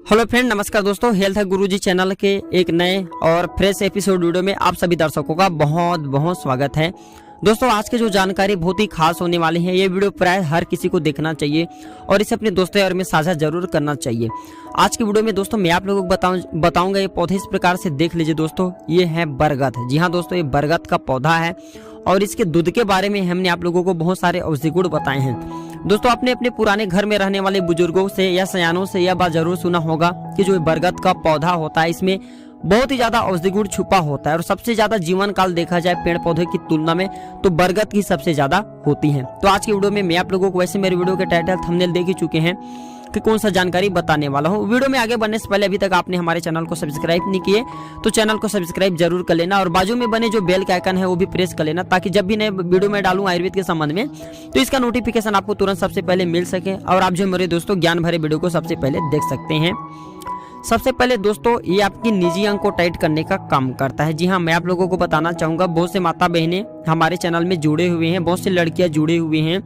Hello friend, नमस्कार दोस्तों। Health गुरुजी channel के एक नए और फ्रेश एपिसोड वीडियो में आप सभी दर्शकों का बहुत बहुत स्वागत है। दोस्तों, आज की जो जानकारी बहुत ही खास होने वाली है। ये वीडियो प्राय हर किसी को देखना चाहिए और इसे अपने दोस्तों और में साझा जरूर करना चाहिए। आज की वीडियो में दोस्तों मैं आप लोगों को बताऊंगा ये पौधे इस प्रकार से देख लीजिए दोस्तों। ये है बरगद। जी हाँ दोस्तों, ये बरगद का पौधा है और इसके दूध के बारे में हमने आप लोगों को बहुत सारे औषधि गुण बताए हैं। दोस्तों, आपने अपने पुराने घर में रहने वाले बुजुर्गों से या सयानों से यह बात जरूर सुना होगा कि जो बरगद का पौधा होता है इसमें बहुत ही ज्यादा औषधि गुण छुपा होता है और सबसे ज्यादा जीवन काल देखा जाए पेड़ पौधे की तुलना में तो बरगद की सबसे ज्यादा होती है। तो आज की वीडियो में मैं आप लोगों को वैसे मेरे वीडियो के टाइटल थंबनेल देख ही चुके हैं कि कौन सा जानकारी बताने वाला हूँ। वीडियो में आगे बढ़ने से पहले अभी तक आपने हमारे चैनल को सब्सक्राइब नहीं किए तो चैनल को सब्सक्राइब जरूर कर लेना और बाजू में बने जो बेल का आइकन है वो भी प्रेस कर लेना, ताकि जब भी नए वीडियो में डालूं आयुर्वेद के संबंध में तो इसका नोटिफिकेशन आपको तुरंत सबसे पहले मिल सके और आप जो मेरे दोस्तों ज्ञान भरे वीडियो को सबसे पहले देख सकते हैं। सबसे पहले दोस्तों, ये आपकी निजी अंग को टाइट करने का काम करता है। जी हाँ, मैं आप लोगों को बताना चाहूंगा, बहुत से माता बहनें हमारे चैनल में जुड़े हुए हैं, बहुत से लड़कियां जुड़े हुए हैं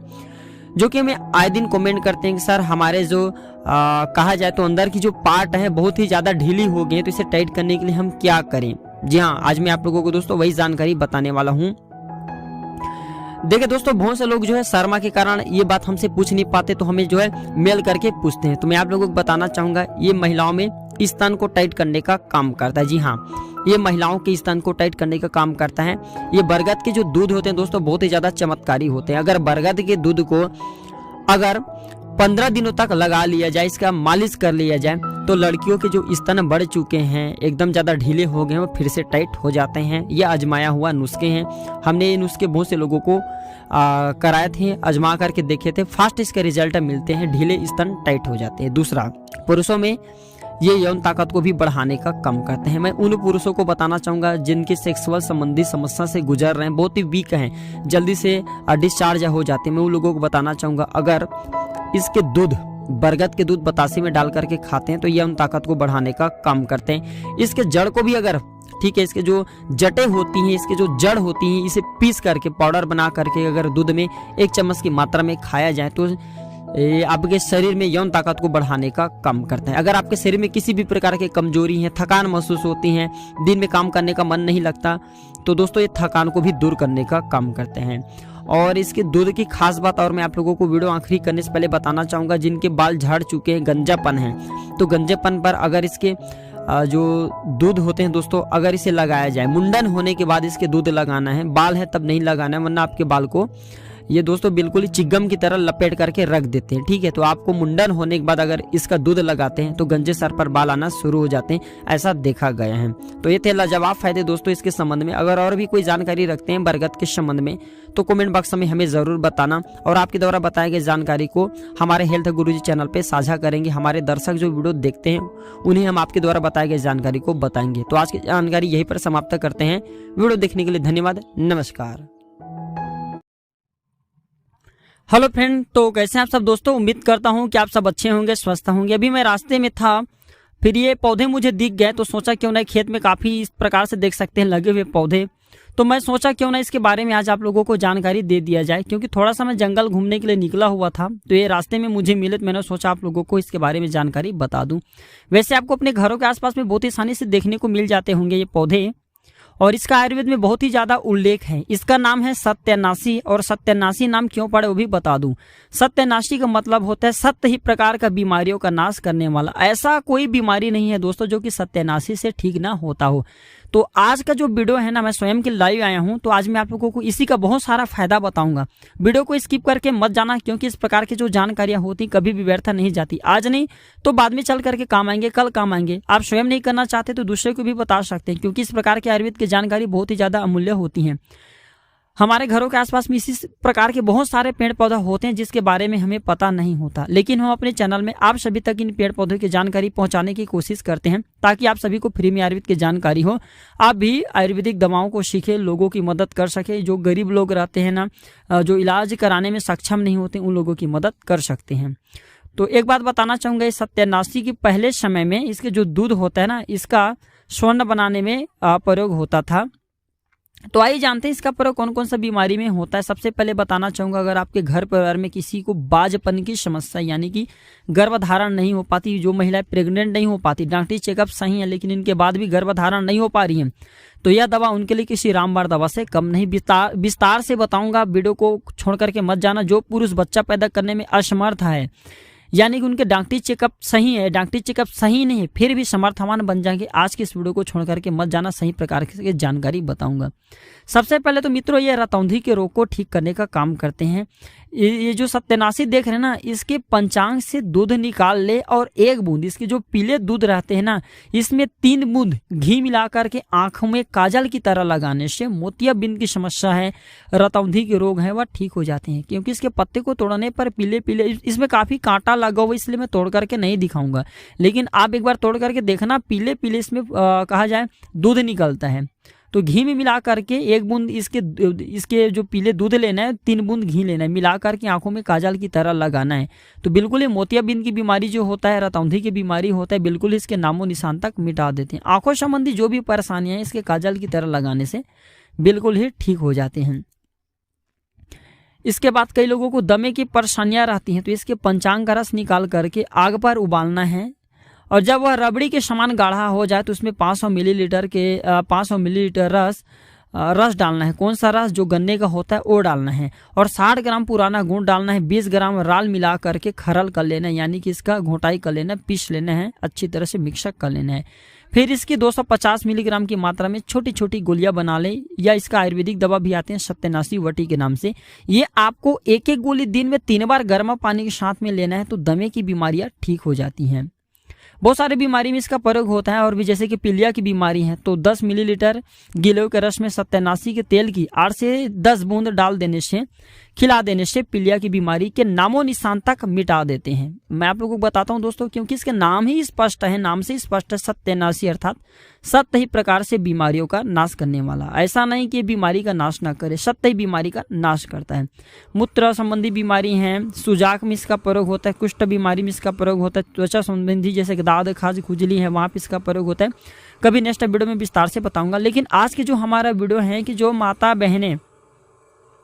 जो कि हमें आए दिन कमेंट करते हैं कि सर हमारे जो कहा जाए तो अंदर की जो पार्ट है बहुत ही ज्यादा ढीली हो गई है, तो इसे टाइट करने के लिए हम क्या करें। जी हाँ, आज मैं आप लोगों को दोस्तों वही जानकारी बताने वाला हूँ। देखिए दोस्तों, बहुत से लोग जो है शर्मा के कारण ये बात हमसे पूछ नहीं पाते तो हमें जो है मेल करके पूछते हैं। तो मैं आप लोगों को बताना चाहूंगा, ये महिलाओं में स्तन को टाइट करने का काम करता है। जी हाँ, ये महिलाओं के स्तन को टाइट करने का काम करता है। ये बरगद के जो दूध होते हैं दोस्तों बहुत ही ज्यादा चमत्कारी होते हैं। अगर बरगद के दूध को अगर 15 दिनों तक लगा लिया जाए, इसका मालिश कर लिया जाए, तो लड़कियों के जो स्तन बढ़ चुके हैं, एकदम ज्यादा ढीले हो गए हैं, वो फिर से टाइट हो जाते हैं। ये आजमाया हुआ नुस्खे हैं। हमने ये नुस्खे बहुत से लोगों को कराए थे, आजमा करके देखे थे, फास्ट इसके रिजल्ट मिलते हैं, ढीले स्तन टाइट हो जाते हैं। दूसरा, पुरुषों में ये यौन ताकत को भी बढ़ाने का काम करते हैं। मैं उन पुरुषों को बताना चाहूंगा जिनके सेक्सुअल संबंधी समस्या से गुजर रहे हैं, बहुत ही वीक हैं, जल्दी से डिस्चार्ज हो जाते हैं। मैं उन लोगों को बताना चाहूंगा, अगर इसके दूध, बरगद के दूध बतासे में डाल करके खाते हैं तो ये उन ताकत को बढ़ाने का काम करते हैं। इसके जड़ को भी अगर, ठीक है, इसके जो जटें होती हैं, इसके जो जड़ होती हैं, इसे पीस करके पाउडर बना करके अगर दूध में 1 चम्मच की मात्रा में खाया जाए तो आपके शरीर में यौन ताकत को बढ़ाने का काम करता है। अगर आपके शरीर में किसी भी प्रकार की कमजोरी है, थकान महसूस होती है, दिन में काम करने का मन नहीं लगता, तो दोस्तों ये थकान को भी दूर करने का काम करते हैं। और इसके दूध की खास बात और मैं आप लोगों को वीडियो आखिरी करने से पहले बताना चाहूंगा, जिनके बाल झड़ चुके हैं, गंजापन है, तो गंजेपन पर अगर इसके जो दूध होते हैं दोस्तों, अगर इसे लगाया जाए, मुंडन होने के बाद इसके दूध लगाना है, बाल है तब नहीं लगाना है, वरना आपके बाल को ये दोस्तों बिल्कुल ही चिगम की तरह लपेट करके रख देते हैं। ठीक है, तो आपको मुंडन होने के बाद अगर इसका दूध लगाते हैं तो गंजे सर पर बाल आना शुरू हो जाते हैं, ऐसा देखा गया है। तो ये थे लाजवाब फायदे दोस्तों इसके संबंध में। अगर और भी कोई जानकारी रखते हैं बरगद के संबंध में तो कमेंट बॉक्स में हमें जरूर बताना और आपके द्वारा बताए गए जानकारी को हमारे हेल्थ गुरुजी चैनल पे साझा करेंगे। हमारे दर्शक जो वीडियो देखते हैं उन्हें हम आपके द्वारा बताए गए जानकारी को बताएंगे। तो आज की जानकारी यहीं पर समाप्त करते हैं। वीडियो देखने के लिए धन्यवाद, नमस्कार। हेलो फ्रेंड, तो कैसे हैं आप सब दोस्तों। उम्मीद करता हूं कि आप सब अच्छे होंगे, स्वस्थ होंगे। अभी मैं रास्ते में था, फिर ये पौधे मुझे दिख गए तो सोचा क्यों ना खेत में काफ़ी इस प्रकार से देख सकते हैं लगे हुए पौधे, तो मैं सोचा क्यों ना इसके बारे में आज आप लोगों को जानकारी दे दिया जाए। क्योंकि थोड़ा सा मैं जंगल घूमने के लिए निकला हुआ था तो ये रास्ते में मुझे मिले तो मैंने सोचा आप लोगों को इसके बारे में जानकारी बता दूँ। वैसे आपको अपने घरों के आसपास में बहुत ही आसानी से देखने को मिल जाते होंगे ये पौधे, और इसका आयुर्वेद में बहुत ही ज्यादा उल्लेख है। इसका नाम है सत्यानाशी, और सत्यानाशी नाम क्यों पड़े वो भी बता दूं। सत्यानाशी का मतलब होता है सत्य ही प्रकार का बीमारियों का नाश करने वाला। ऐसा कोई बीमारी नहीं है दोस्तों जो कि सत्यानाशी से ठीक ना होता हो। तो आज का जो वीडियो है ना, मैं स्वयं के लाइव आया हूं, तो आज मैं आप लोगों को इसी का बहुत सारा फायदा बताऊंगा। वीडियो को स्किप करके मत जाना, क्योंकि इस प्रकार की जो जानकारियां होती कभी भी व्यर्थ नहीं जाती। आज नहीं तो बाद में चल करके काम आएंगे, कल काम आएंगे। आप स्वयं नहीं करना चाहते तो दूसरे को भी बता सकते हैं, क्योंकि इस प्रकार के आयुर्वेद की जानकारी बहुत ही ज्यादा अमूल्य होती है। हमारे घरों के आसपास में इसी प्रकार के बहुत सारे पेड़ पौधे होते हैं जिसके बारे में हमें पता नहीं होता, लेकिन हम अपने चैनल में आप सभी तक इन पेड़ पौधों की जानकारी पहुंचाने की कोशिश करते हैं, ताकि आप सभी को फ्री में आयुर्वेद की जानकारी हो, आप भी आयुर्वेदिक दवाओं को सीखे, लोगों की मदद कर सके। जो गरीब लोग रहते हैं ना, जो इलाज कराने में सक्षम नहीं होते, उन लोगों की मदद कर सकते हैं। तो एक बात बताना चाहूंगा, इस सत्यानाशी के पहले समय में इसके जो दूध होता है ना, इसका स्वर्ण बनाने में प्रयोग होता था। तो आइए जानते हैं इसका प्रयोग कौन कौन सा बीमारी में होता है। सबसे पहले बताना चाहूँगा, अगर आपके घर परिवार में किसी को बाजपन की समस्या यानी कि गर्भधारण नहीं हो पाती, जो महिलाएं प्रेग्नेंट नहीं हो पाती, डॉक्टरी चेकअप सही है लेकिन इनके बाद भी गर्भधारण नहीं हो पा रही है, तो यह दवा उनके लिए किसी रामबाण दवा से कम नहीं। विस्तार से बताऊंगा, वीडियो को छोड़ करके मत जाना। जो पुरुष बच्चा पैदा करने में असमर्थ है यानी कि उनके डॉक्टरी चेकअप सही है, डॉक्टरी चेकअप सही नहीं है, फिर भी समर्थवान बन जाएंगे, आज के इस वीडियो को छोड़ करके मत जाना, सही प्रकार की जानकारी बताऊंगा। सबसे पहले तो मित्रों, ये रतौंधी के रोग को ठीक करने का काम करते हैं। ये जो सत्यानाशी देख रहे हैं ना, इसके पंचांग से दूध निकाल ले और 1 बूंद, इसके जो पीले दूध रहते हैं ना, इसमें 3 बूंद घी मिला करके आंखों में काजल की तरह लगाने से मोतियाबिंद की समस्या है, रतौंधी के रोग है, वह ठीक हो जाते हैं। क्योंकि इसके पत्ते को तोड़ने पर पीले पीले, इसमें काफी कांटा लगा हुआ, इसलिए मैं तोड़ करके नहीं दिखाऊंगा, लेकिन आप एक बार तोड़ करके देखना, पीले पीले इसमें कहा जाए दूध निकलता है। तो घी में मिला करके 1 बूंद इसके जो पीले दूध लेना है, 3 बूंद घी लेना है, मिला करके आंखों में काजल की तरह लगाना है। तो बिल्कुल ये मोतियाबिंद की बीमारी जो होता है, रतौंधी की बीमारी होता है, बिल्कुल इसके नामो निशान तक मिटा देते हैं। आंखों संबंधी जो भी परेशानियां हैं, इसके काजल की तरह लगाने से बिल्कुल ही ठीक हो जाते हैं। इसके बाद कई लोगों को दमे की परेशानियां रहती हैं, तो इसके पंचांग का रस निकाल करके आग पर उबालना है, और जब वह रबड़ी के समान गाढ़ा हो जाए तो उसमें 500 मिलीलीटर रस डालना है। कौन सा रस? जो गन्ने का होता है वो डालना है, और 60 ग्राम पुराना गुड़ डालना है, 20 ग्राम राल मिला करके खरल कर लेना है, यानी कि इसका घोटाई कर लेना, पीस लेना है, अच्छी तरह से मिक्सअप कर लेना है। फिर इसकी 250 मिलीग्राम की मात्रा में छोटी छोटी गोलियां बना ले, या इसका आयुर्वेदिक दवा भी आते हैं सत्यानाशी वटी के नाम से। ये आपको 1-1 गोली दिन में 3 बार गर्म पानी के साथ में लेना है, तो दमे की बीमारियां ठीक हो जाती हैं। बहुत सारी बीमारी में इसका प्रयोग होता है, और भी जैसे कि पीलिया की बीमारी है, तो 10 मिलीलीटर गिलोय के रस में सत्यानाशी के तेल की 8 से 10 बूंद डाल देने से, खिला देने से पीलिया की बीमारी के नामो निशान तक मिटा देते हैं। मैं आप लोगों को बताता हूं दोस्तों, क्योंकि इसके नाम ही स्पष्ट है, नाम से स्पष्ट है, सत्यानाशी अर्थात सत्य ही प्रकार से बीमारियों का नाश करने वाला। ऐसा नहीं कि बीमारी का नाश ना करे, सत्य ही बीमारी का नाश करता है। मूत्र संबंधी बीमारी है, सुजाक में इसका प्रयोग होता है, कुष्ठ बीमारी में इसका प्रयोग होता है, त्वचा संबंधी जैसे दाद खाज खुजली है, वहां पर इसका प्रयोग होता है। कभी नेक्स्ट वीडियो में विस्तार से बताऊंगा। लेकिन आज के जो हमारा वीडियो है कि जो माता बहनें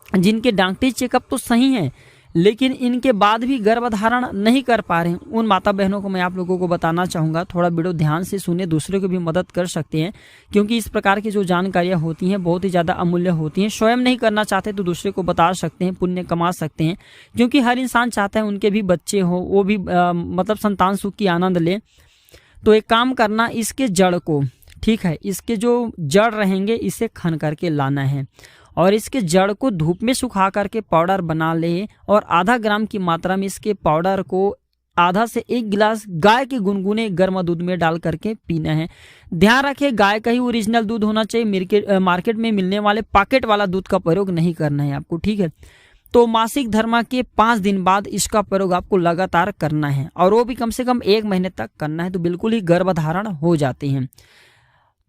जिनके डॉक्टरी चेकअप तो सही है लेकिन इनके बाद भी गर्भधारण नहीं कर पा रहे हैं, उन माता बहनों को मैं आप लोगों को बताना चाहूँगा, थोड़ा वीडियो ध्यान से सुने, दूसरे को भी मदद कर सकते हैं। क्योंकि इस प्रकार की जो जानकारियाँ होती हैं बहुत ही ज़्यादा अमूल्य होती हैं। स्वयं नहीं करना चाहते तो दूसरे को बता सकते हैं, पुण्य कमा सकते हैं। क्योंकि हर इंसान चाहता है उनके भी बच्चे हो, वो भी मतलब संतान सुख की आनंद ले। तो एक काम करना, इसके जड़ को, ठीक है, इसके जो जड़ रहेंगे इसे खन करके लाना है, और इसके जड़ को धूप में सुखा करके पाउडर बना ले, और आधा ग्राम की मात्रा में इसके पाउडर को आधा से 1 गिलास गाय के गुनगुने गर्म दूध में डाल करके पीना है। ध्यान रखें, गाय का ही ओरिजिनल दूध होना चाहिए, मार्केट में मिलने वाले पैकेट वाला दूध का प्रयोग नहीं करना है आपको, ठीक है। तो मासिक धर्म के 5 दिन बाद इसका प्रयोग आपको लगातार करना है, और वो भी कम से कम 1 महीने तक करना है, तो बिल्कुल ही गर्भधारण हो जाते हैं।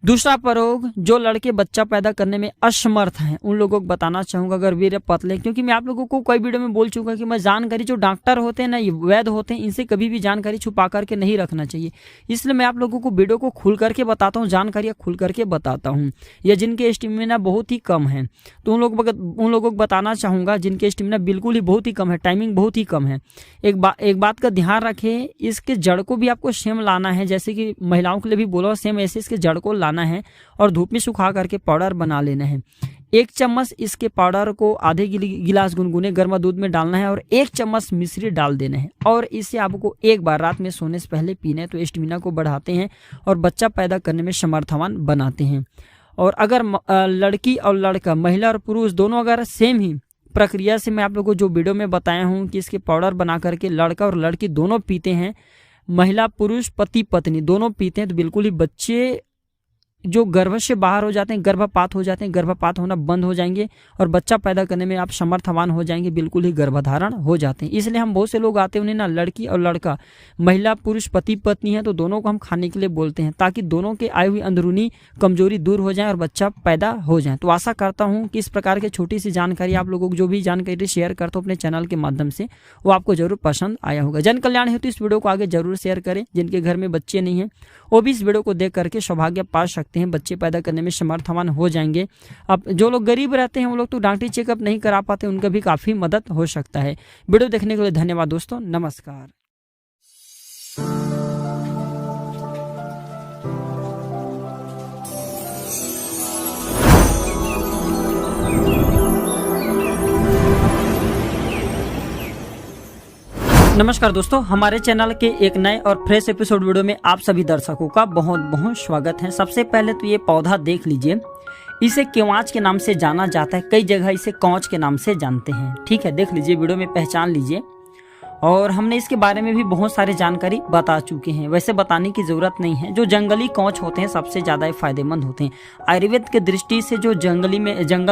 दूसरा प्रयोग, जो लड़के बच्चा पैदा करने में असमर्थ हैं उन लोगों को बताना चाहूँगा, अगर वीर्य पतले, क्योंकि मैं आप लोगों को कई वीडियो में बोल चुका कि मैं जानकारी, जो डॉक्टर होते हैं ना, वैद्य होते हैं, इनसे कभी भी जानकारी छुपा करके नहीं रखना चाहिए। इसलिए मैं आप लोगों को वीडियो को खुल करके बताता हूँ, जानकारियाँ खुल करके बताता हूँ। या जिनके स्टेमिना बहुत ही कम है तो उन लोगों को बताना चाहूँगा जिनके स्टेमिना बिल्कुल ही बहुत ही कम है, टाइमिंग बहुत ही कम है। एक बात का ध्यान रखें, इसके जड़ को भी आपको सेम लाना है, जैसे कि महिलाओं के लिए भी बोला सेम ऐसे इसके जड़ को लाना है, और धूप में सुखा करके पाउडर बना लेना है। 1 चम्मच इसके पाउडर को आधे गिलास गुनगुने गर्म दूध में डालना है, और 1 चम्मच मिश्री डाल देना है, और इसे आपको 1 बार रात में सोने से पहले पीना है। तो स्टेमिना को बढ़ाते हैं और बच्चा पैदा करने में समर्थवान बनाते हैं। और अगर लड़की और लड़का, महिला और पुरुष दोनों अगर सेम ही प्रक्रिया से, मैं आप लोगों को जो वीडियो में बताया हूँ कि इसके पाउडर बना करके लड़का और लड़की दोनों पीते हैं, महिला पुरुष पति पत्नी दोनों पीते हैं, तो बिल्कुल ही बच्चे जो गर्भ से बाहर हो जाते हैं, गर्भपात हो जाते हैं, गर्भपात होना बंद हो जाएंगे, और बच्चा पैदा करने में आप समर्थवान हो जाएंगे, बिल्कुल ही गर्भधारण हो जाते हैं। इसलिए हम बहुत से लोग आते हैं, उन्हें ना लड़की और लड़का, महिला पुरुष पति पत्नी है, तो दोनों को हम खाने के लिए बोलते हैं, ताकि दोनों के आई हुई अंदरूनी कमजोरी दूर हो जाए और बच्चा पैदा हो जाए। तो आशा करता हूँ कि इस प्रकार की छोटी सी जानकारी आप लोगों को, जो भी जानकारी शेयर करता हूँ अपने चैनल के माध्यम से, वो आपको जरूर पसंद आया होगा। जन कल्याण हेतु इस वीडियो को आगे जरूर शेयर करें। जिनके घर में बच्चे नहीं हैं वो भी इस वीडियो को देख करके सौभाग्य पा सकते हैं। सकते हैं, बच्चे पैदा करने में समर्थवान हो जाएंगे। अब जो लोग गरीब रहते हैं वो लोग तो डॉक्टरी चेकअप नहीं करा पाते, उनका भी काफ़ी मदद हो सकता है। वीडियो देखने के लिए धन्यवाद दोस्तों, नमस्कार। नमस्कार दोस्तों, हमारे चैनल के एक नए और फ्रेश एपिसोड वीडियो में आप सभी दर्शकों का बहुत बहुत स्वागत है। सबसे पहले तो ये पौधा देख लीजिए, इसे केवाच के नाम से जाना जाता है, कई जगह इसे कौच के नाम से जानते हैं। ठीक है, देख लीजिए, वीडियो में पहचान लीजिए। और हमने इसके बारे में भी बहुत सारी जानकारी बता चुके हैं, वैसे बताने की ज़रूरत नहीं है। जो जंगली कौच होते हैं सबसे ज़्यादा फायदेमंद होते हैं। आयुर्वेद के दृष्टि से जो जंगल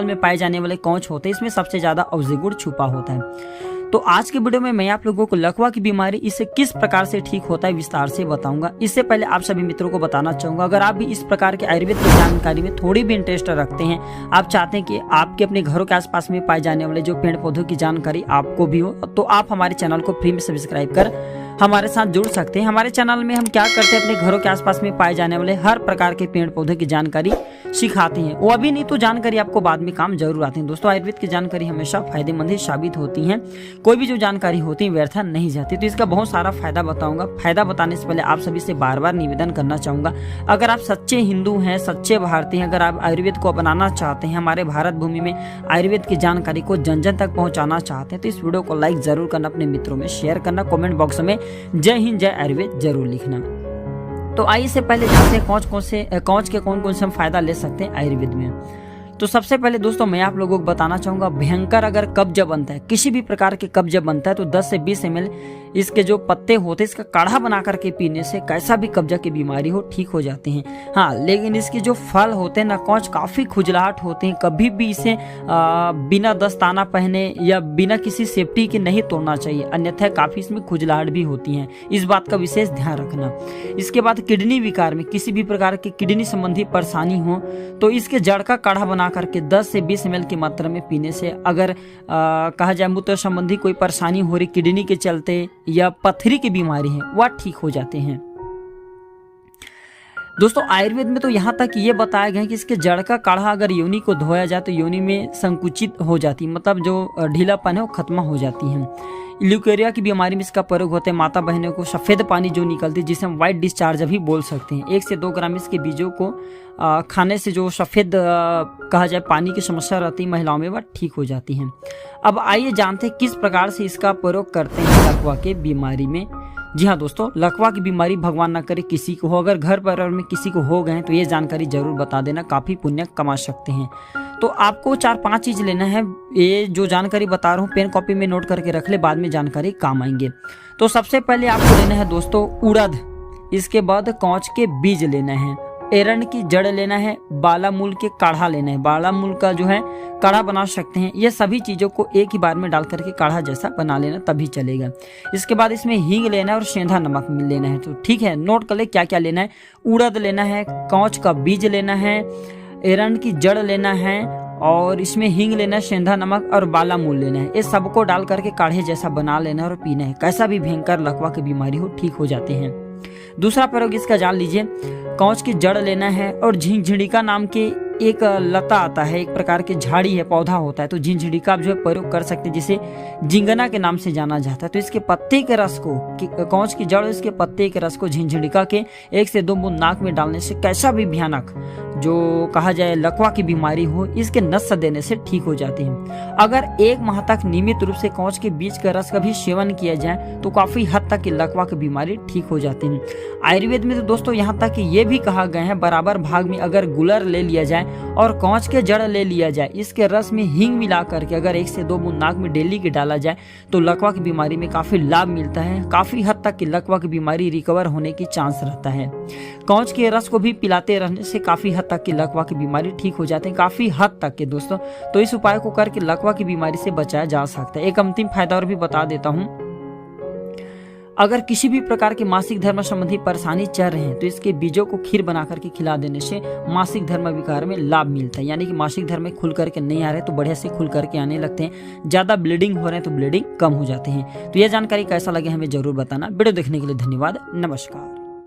में पाए जाने वाले कौच होते हैं, इसमें सबसे ज़्यादा औषधि गुण छुपा होता है। तो आज के वीडियो में मैं आप लोगों को लकवा की बीमारी इससे किस प्रकार से ठीक होता है विस्तार से बताऊंगा। इससे पहले आप सभी मित्रों को बताना चाहूंगा, अगर आप भी इस प्रकार के आयुर्वेद की जानकारी में थोड़ी भी इंटरेस्ट रखते हैं, आप चाहते हैं कि आपके अपने घरों के आसपास में पाए जाने वाले जो पेड़ पौधों की जानकारी आपको भी हो, तो आप हमारे चैनल को फ्री में सब्सक्राइब कर हमारे साथ जुड़ सकते हैं। हमारे चैनल में हम क्या करते हैं, अपने घरों के आसपास में पाए जाने वाले हर प्रकार के पेड़ पौधों की जानकारी सिखाते हैं। वो अभी नहीं तो जानकारी आपको बाद में काम जरूर आती है। दोस्तों, आयुर्वेद की जानकारी हमेशा फायदेमंद ही साबित होती है, कोई भी जो जानकारी होती है व्यर्थ नहीं जाती। तो इसका बहुत सारा फायदा बताऊंगा। फायदा बताने से पहले आप सभी से बार बार निवेदन करना चाहूंगा, अगर आप सच्चे हिंदू हैं, सच्चे भारतीय हैं, अगर आप आयुर्वेद को अपनाना चाहते हैं, हमारे भारत भूमि में आयुर्वेद की जानकारी को जन जन तक पहुंचाना चाहते हैं, तो इस वीडियो को लाइक जरूर करना, अपने मित्रों में शेयर करना, कमेंट बॉक्स में जय हिंद जय आयुर्वेद जरूर लिखना। तो आइए से पहले जानते हैं कौच के कौन कौन से हम फायदा ले सकते हैं आयुर्वेद में। तो सबसे पहले दोस्तों मैं आप लोगों को बताना चाहूंगा, भयंकर अगर कब्ज बनता है, किसी भी प्रकार के कब्ज बनता है, तो 10 से 20 ml इसके जो पत्ते होते हैं इसका काढ़ा बना करके पीने से कैसा भी कब्जा की बीमारी हो ठीक हो जाते हैं। हाँ, लेकिन इसके जो फल होते हैं ना कौच, काफ़ी खुजलाहट होते हैं। कभी भी इसे बिना दस्ताना पहने या बिना किसी सेफ्टी के नहीं तोड़ना चाहिए, अन्यथा काफ़ी इसमें खुजलाहट भी होती है, इस बात का विशेष ध्यान रखना। इसके बाद किडनी विकार में किसी भी प्रकार की किडनी संबंधी परेशानी हो तो इसके जड़ का काढ़ा बना करके 10 से 20 ml की मात्रा में पीने से, अगर कहा जाए मूत्र संबंधी कोई परेशानी हो रही किडनी के चलते या पथरी की बीमारी है, वह ठीक हो जाते हैं। दोस्तों, आयुर्वेद में तो यहाँ तक ये बताया गया है कि इसके जड़ का काढ़ा अगर योनि को धोया जाए तो योनि में संकुचित हो जाती, मतलब जो ढीलापन है वो खत्म हो जाती है। ल्यूकेरिया की बीमारी में इसका प्रयोग होता है। माता बहनों को सफ़ेद पानी जो निकलती है, जिसे हम व्हाइट डिस्चार्ज भी बोल सकते हैं, 1 से 2 ग्राम इसके बीजों को खाने से जो सफ़ेद कहा जाए पानी की समस्या रहती है महिलाओं में, वह ठीक हो जाती है। अब आइए जानते हैं किस प्रकार से इसका प्रयोग करते हैं लकवा के बीमारी में। जी हाँ दोस्तों, लकवा की बीमारी भगवान ना करे किसी को हो, अगर घर परिवार में किसी को हो गए तो ये जानकारी जरूर बता देना, काफ़ी पुण्य कमा सकते हैं। तो आपको 4-5 चीज़ लेना है। ये जो जानकारी बता रहा हूँ पेन कॉपी में नोट करके रख ले, बाद में जानकारी काम आएंगे। तो सबसे पहले आपको लेना है दोस्तों उड़द, इसके बाद कौच के बीज लेना है, एरंड की जड़ लेना है, बाला मूल के काढ़ा लेना है, बाला मूल का जो है काढ़ा बना सकते हैं। ये सभी चीज़ों को एक ही बार में डाल करके काढ़ा जैसा बना लेना, तभी चलेगा। इसके बाद इसमें हींग लेना है और सेंधा नमक लेना है। तो ठीक है, नोट कर ले क्या क्या लेना है। उड़द लेना है, कौच का बीज लेना है, एरंड की जड़ लेना है, और इसमें हींग लेना है, सेंधा नमक और बाला मूल लेना है। ये सबको डाल करके काढ़े जैसा बना लेना है और पीना है। कैसा भी भयंकर लकवा की बीमारी हो ठीक हो जाते हैं। दूसरा प्रयोग इसका जान लीजिए, कौच की जड़ लेना है और झिंझिड़िका नाम के एक लता आता है, एक प्रकार की झाड़ी है, पौधा होता है, तो झिंझिड़िका आप जो है प्रयोग कर सकते हैं, जिसे जिंगना के नाम से जाना जाता है। तो इसके पत्ते के रस को, कौच की जड़, इसके पत्ते के रस को झिंझिड़िका के 1 से 2 बूंद नाक में डालने से कैसा भी भयानक जो कहा जाए लकवा की बीमारी हो, इसके नस देने से ठीक हो जाती है। अगर 1 माह तक नियमित रूप से कौच के बीज का रस का भी सेवन किया जाए तो काफी हद तक लकवा की बीमारी ठीक हो जाती है। आयुर्वेद में तो दोस्तों यहाँ तक कि ये भी कहा गया है, बराबर भाग में अगर गुलर ले लिया जाए और कौच के जड़ ले लिया जाए, इसके रस में हींग मिला करके अगर 1 से 2 बूंद नाक में डेली के डाला जाए तो लकवा की बीमारी में काफी लाभ मिलता है। काफी हद तक की लकवा की बीमारी रिकवर होने की चांस रहता है। कौच के रस को भी पिलाते रहने से काफी हद तक की लकवा की बीमारी ठीक हो जाते हैं, काफी हद तक के दोस्तों। तो इस उपाय को करके लकवा की बीमारी से बचाया जा सकता है। एक अंतिम फायदा और भी बता देता हूँ, अगर किसी भी प्रकार के मासिक धर्म संबंधी परेशानी चल रहे हैं तो इसके बीजों को खीर बना करके खिला देने से मासिक धर्म विकार में लाभ मिलता है। यानी कि मासिक धर्म में खुल करके नहीं आ रहे तो बढ़िया से खुल करके आने लगते हैं, ज्यादा ब्लीडिंग हो रहे हैं तो ब्लीडिंग कम हो जाते हैं। तो यह जानकारी कैसा लगे हमें जरूर बताना। वीडियो देखने के लिए धन्यवाद, नमस्कार।